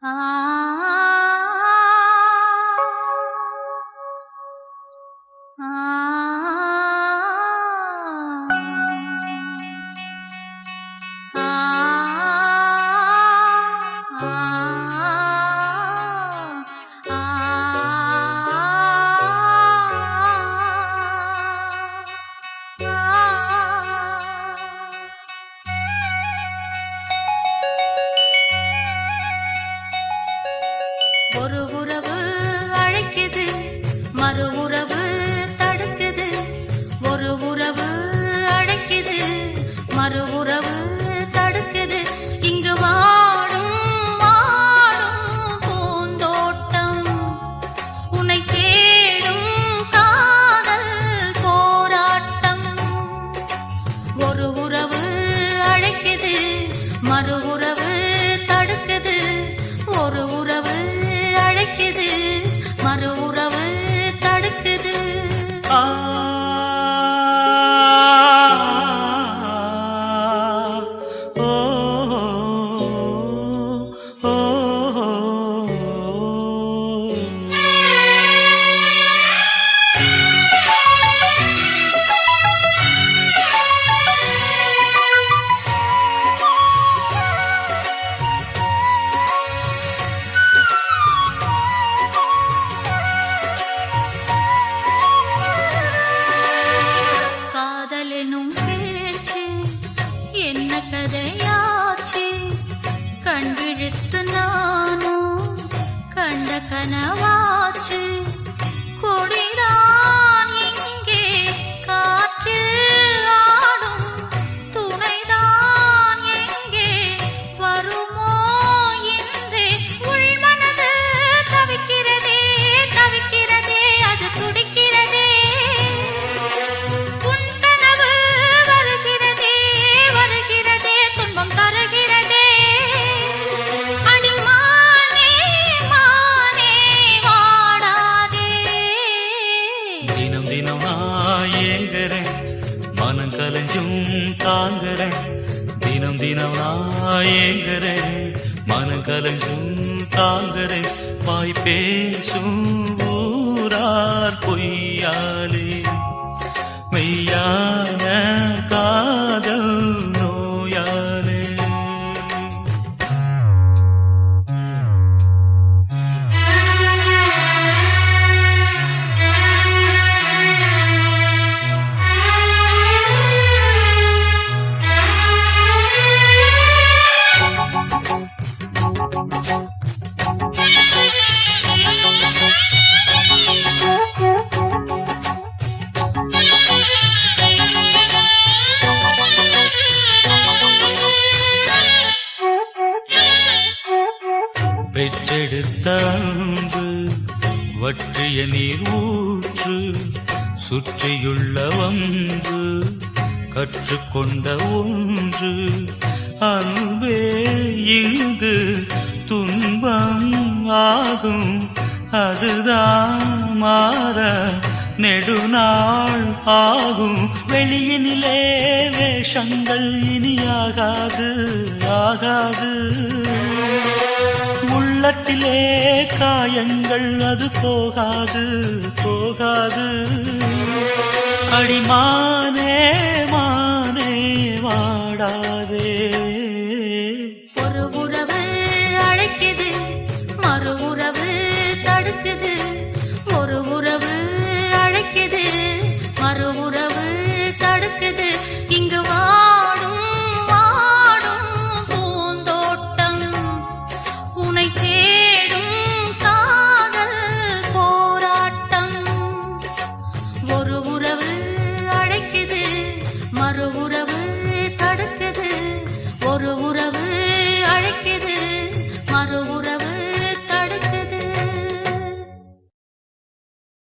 ஒரு உறவு அழைக்குது, மறு உறவு தடுக்குது. ஒரு உறவு அழைக்குது, மறு உறவு தடுக்குது. இங்கு வாடும் வாடும் பூந்தோட்டம், உன்னை தேடும் காதல் போராட்டம். ஒரு உறவு அழைக்குது, மறு உறவு தடுக்குது. ஒரு உறவு அழைக்குது, மறு உறவு தடுக்குது. என்ன கதையாச்சு, கண் விழித்து நானும் கண்ட கனவாச்சு. கொடிதான் இங்கே காற்று ஆடும், துணைதான் எங்கே வருமோ என்றே உள்மனது தவிக்கிறதே தவிக்கிறதே, அது துடிக்கிறதே. தினம் தினம் நான் ஏங்குறேன், மனம் கலஞ்சும் தாங்குறேன். தினம் தினம் நான் ஏங்குறேன், மனம் கலஞ்சும் தாங்குறேன். வாய் பேசும் ஊரார் பொய்யாலே மெய்யான காதல் நோயாலே. பெற்றெடுத்த அன்பு வற்றிய நீர் ஊற்று, சுற்றியுள்ள ஒன்று கற்றுக்கொண்ட ஒன்று. அன்பே இங்கு துன்பம் ஆகும், அதுதான் மாற நெடுநாள் ஆகும். வெளியினிலே வேஷங்கள் இனியாகாது ஆகாது, உள்ளத்திலே காயங்கள் அது போகாது போகாது. அடிமானே மானே வாடாதே. ஒரு உறவு அழைக்குது, மறு உறவு தடுக்குது. ஒரு உறவு அழைக்குது, மறு உறவு தடுக்குது. இங்கு வா